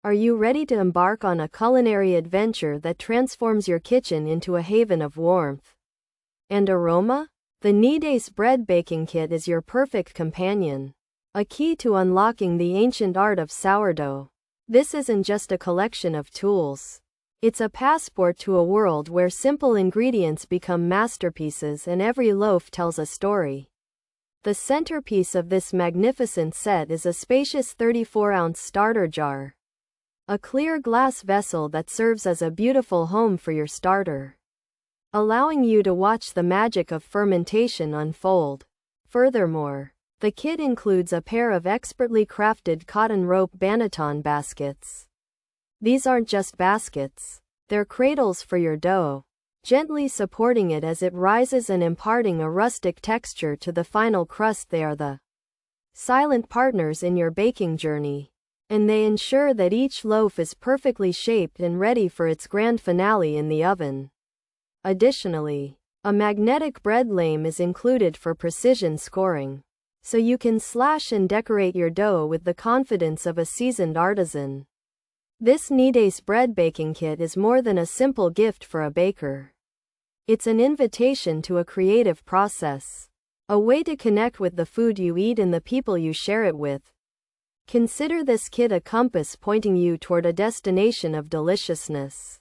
Are you ready to embark on a culinary adventure that transforms your kitchen into a haven of warmth and aroma? The KNEADACE Bread Baking Kit is your perfect companion. A key to unlocking the ancient art of sourdough. This isn't just a collection of tools. It's a passport to a world where simple ingredients become masterpieces and every loaf tells a story. The centerpiece of this magnificent set is a spacious 34-ounce starter jar. A clear glass vessel that serves as a beautiful home for your starter, allowing you to watch the magic of fermentation unfold. Furthermore, the kit includes a pair of expertly crafted cotton rope banneton baskets. These aren't just baskets, they're cradles for your dough, gently supporting it as it rises and imparting a rustic texture to the final crust. They are the silent partners in your baking journey, and they ensure that each loaf is perfectly shaped and ready for its grand finale in the oven. Additionally, a magnetic bread lame is included for precision scoring, so you can slash and decorate your dough with the confidence of a seasoned artisan. This KNEADACE Bread Baking Kit is more than a simple gift for a baker. It's an invitation to a creative process, a way to connect with the food you eat and the people you share it with. Consider this kit a compass pointing you toward a destination of deliciousness.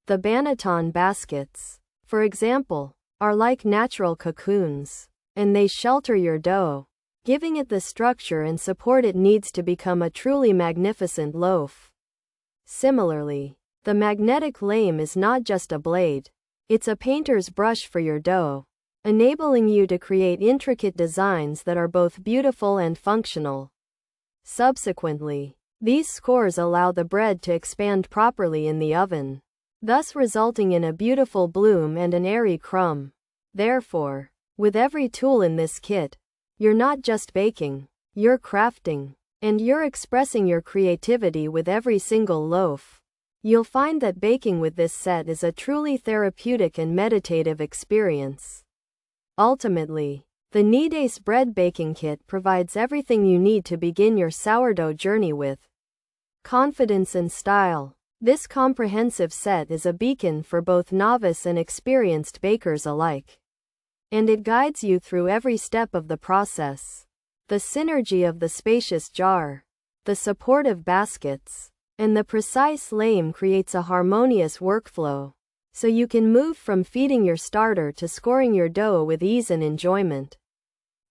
The banneton baskets, for example, are like natural cocoons, and they shelter your dough, giving it the structure and support it needs to become a truly magnificent loaf. Similarly, the magnetic lame is not just a blade, it's a painter's brush for your dough, enabling you to create intricate designs that are both beautiful and functional. Subsequently, these scores allow the bread to expand properly in the oven, thus resulting in a beautiful bloom and an airy crumb. Therefore, with every tool in this kit, you're not just baking, you're crafting, and you're expressing your creativity with every single loaf. You'll find that baking with this set is a truly therapeutic and meditative experience. Ultimately, the KNEADACE Bread Baking Kit provides everything you need to begin your sourdough journey with confidence and style. This comprehensive set is a beacon for both novice and experienced bakers alike, and it guides you through every step of the process. The synergy of the spacious jar, the supportive baskets, and the precise lame creates a harmonious workflow, so you can move from feeding your starter to scoring your dough with ease and enjoyment.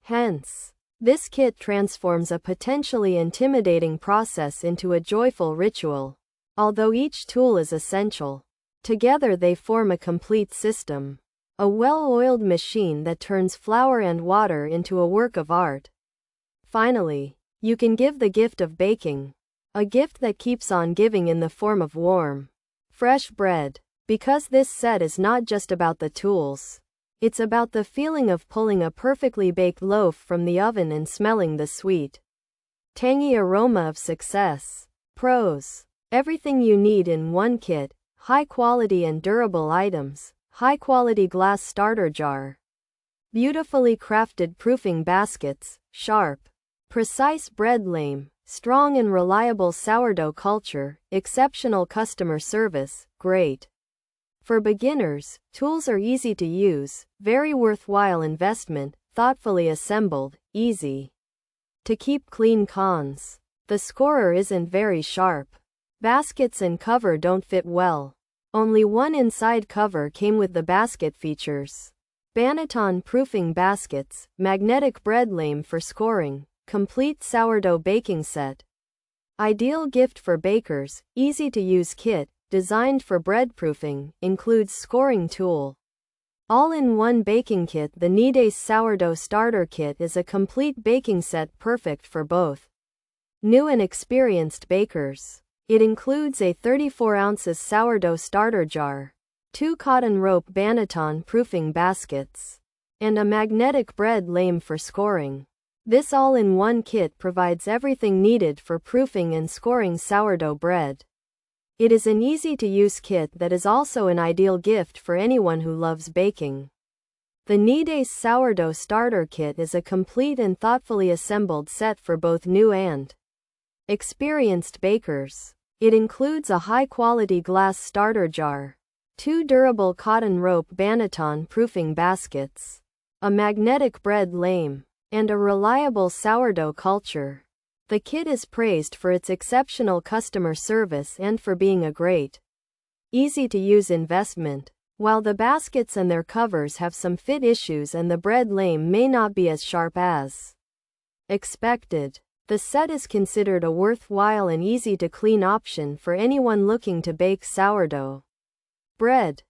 Hence, this kit transforms a potentially intimidating process into a joyful ritual. Although each tool is essential, together they form a complete system, a well-oiled machine that turns flour and water into a work of art. Finally, you can give the gift of baking, a gift that keeps on giving in the form of warm, fresh bread. Because this set is not just about the tools, it's about the feeling of pulling a perfectly baked loaf from the oven and smelling the sweet, tangy aroma of success. Pros: everything you need in one kit, high quality and durable items, high quality glass starter jar, beautifully crafted proofing baskets, sharp, precise bread lame, strong and reliable sourdough culture, exceptional customer service, great. For beginners, tools are easy to use, very worthwhile investment, thoughtfully assembled, easy to keep clean. Cons: the scorer isn't very sharp. Baskets and cover don't fit well. Only one inside cover came with the basket features. Banneton proofing baskets, magnetic bread lame for scoring, complete sourdough baking set. Ideal gift for bakers, easy to use kit, designed for bread proofing, includes scoring tool. All-in-one baking kit. The KNEADACE Sourdough Starter Kit is a complete baking set perfect for both new and experienced bakers. It includes a 34 ounces sourdough starter jar, 2 cotton rope banneton proofing baskets, and a magnetic bread lame for scoring. This all-in-one kit provides everything needed for proofing and scoring sourdough bread. It is an easy-to-use kit that is also an ideal gift for anyone who loves baking. The KNEADACE Sourdough Starter Kit is a complete and thoughtfully assembled set for both new and experienced bakers. It includes a high-quality glass starter jar, 2 durable cotton rope banneton proofing baskets, a magnetic bread lame, and a reliable sourdough culture. The kit is praised for its exceptional customer service and for being a great, easy-to-use investment. While the baskets and their covers have some fit issues and the bread lame may not be as sharp as expected, the set is considered a worthwhile and easy-to-clean option for anyone looking to bake sourdough bread.